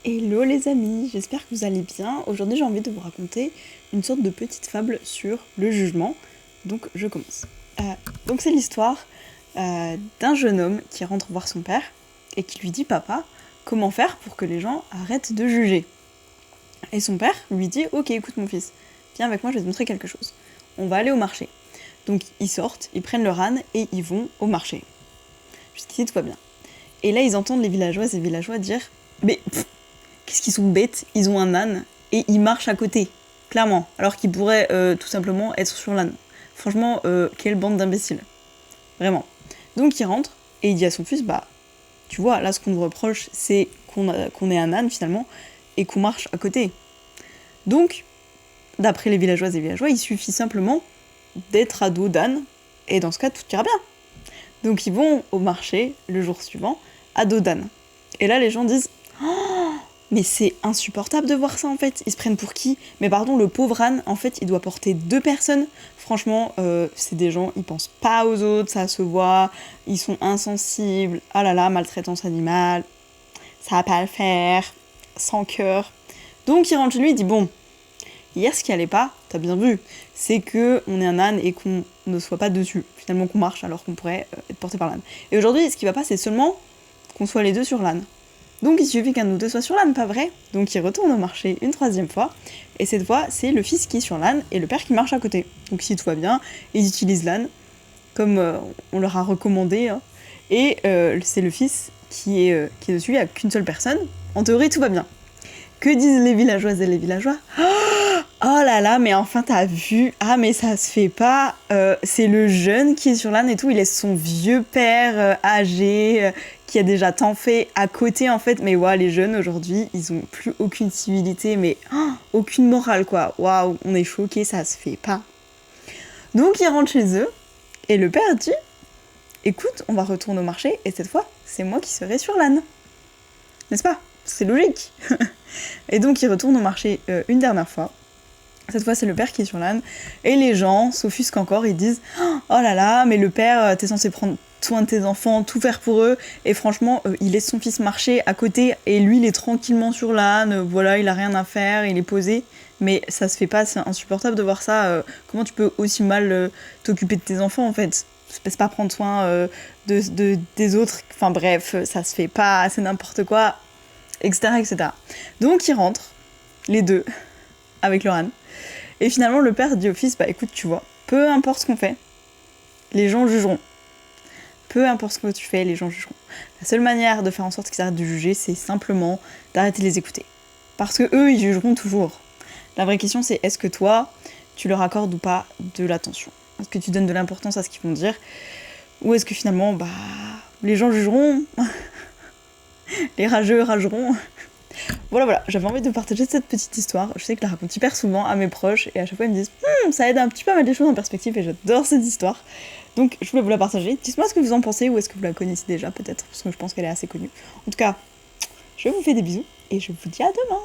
Hello les amis, j'espère que vous allez bien. Aujourd'hui j'ai envie de vous raconter une sorte de petite fable sur le jugement. Donc je commence. Donc c'est l'histoire d'un jeune homme qui rentre voir son père et qui lui dit papa, comment faire pour que les gens arrêtent de juger. Et son père lui dit ok écoute mon fils, viens avec moi je vais te montrer quelque chose. On va aller au marché. Donc ils sortent, ils prennent leur âne et ils vont au marché. Jusqu'ici tout va bien. Et là ils entendent les villageoises et villageois dire mais qu'est-ce qu'ils sont bêtes, ils ont un âne et ils marchent à côté, clairement, alors qu'ils pourraient tout simplement être sur l'âne. Franchement, quelle bande d'imbéciles. Vraiment. Donc il rentre et il dit à son fils, bah, tu vois, là ce qu'on nous reproche, c'est qu'on ait un âne finalement et qu'on marche à côté. Donc, d'après les villageoises et villageois, il suffit simplement d'être à dos d'âne et dans ce cas, tout ira bien. Donc ils vont au marché le jour suivant à dos d'âne. Et là, les gens disent mais c'est insupportable de voir ça en fait, ils se prennent pour qui? Mais pardon, le pauvre âne, en fait, il doit porter 2 personnes. Franchement, c'est des gens, ils pensent pas aux autres, ça se voit, ils sont insensibles, ah là là, maltraitance animale, ça va pas le faire, sans cœur. Donc il rentre chez lui, il dit bon, hier ce qui allait pas, t'as bien vu, c'est que on est un âne et qu'on ne soit pas dessus, finalement qu'on marche alors qu'on pourrait être porté par l'âne. Et aujourd'hui, ce qui va pas, c'est seulement qu'on soit les deux sur l'âne. Donc il suffit qu'un de nous deux soit sur l'âne, pas vrai? Donc il retourne au marché une 3e fois, et cette fois c'est le fils qui est sur l'âne et le père qui marche à côté. Donc si tout va bien, ils utilisent l'âne comme on leur a recommandé, hein. Et c'est le fils qui est dessus, il n'y a qu'une seule personne. En théorie tout va bien. Que disent les villageoises et les villageois? Oh là là, mais enfin t'as vu? Ah mais ça se fait pas, c'est le jeune qui est sur l'âne et tout, il laisse son vieux père âgé, qui a déjà tant fait à côté en fait, mais ouais, les jeunes aujourd'hui, ils ont plus aucune civilité, mais aucune morale quoi, waouh, on est choqués, ça se fait pas. Donc ils rentrent chez eux, et le père dit, écoute, on va retourner au marché, et cette fois, c'est moi qui serai sur l'âne. N'est-ce pas? C'est logique. Et donc ils retournent au marché une dernière fois. Cette fois, c'est le père qui est sur l'âne. Et les gens s'offusquent encore, ils disent « Oh là là, mais le père, t'es censé prendre soin de tes enfants, tout faire pour eux. » Et franchement, il laisse son fils marcher à côté, et lui, il est tranquillement sur l'âne. Voilà, il a rien à faire, il est posé. Mais ça se fait pas, c'est insupportable de voir ça. Comment tu peux aussi mal t'occuper de tes enfants, en fait? C'est pas prendre soin des autres. Enfin bref, ça se fait pas, c'est n'importe quoi, etc., etc. Donc, ils rentrent, les deux, avec leur âne. Et finalement, le père dit au fils, bah écoute, tu vois, peu importe ce qu'on fait, les gens jugeront. Peu importe ce que tu fais, les gens jugeront. La seule manière de faire en sorte qu'ils arrêtent de juger, c'est simplement d'arrêter de les écouter. Parce que eux, ils jugeront toujours. La vraie question, c'est est-ce que toi, tu leur accordes ou pas de l'attention? Est-ce que tu donnes de l'importance à ce qu'ils vont dire? Ou est-ce que finalement, bah, les gens jugeront, les rageux rageront? Voilà, j'avais envie de partager cette petite histoire. Je sais que je la raconte hyper souvent à mes proches et à chaque fois ils me disent ça aide un petit peu à mettre les choses en perspective et j'adore cette histoire. Donc je voulais vous la partager. Dites-moi ce que vous en pensez ou est-ce que vous la connaissez déjà peut-être parce que je pense qu'elle est assez connue. En tout cas, je vous fais des bisous et je vous dis à demain.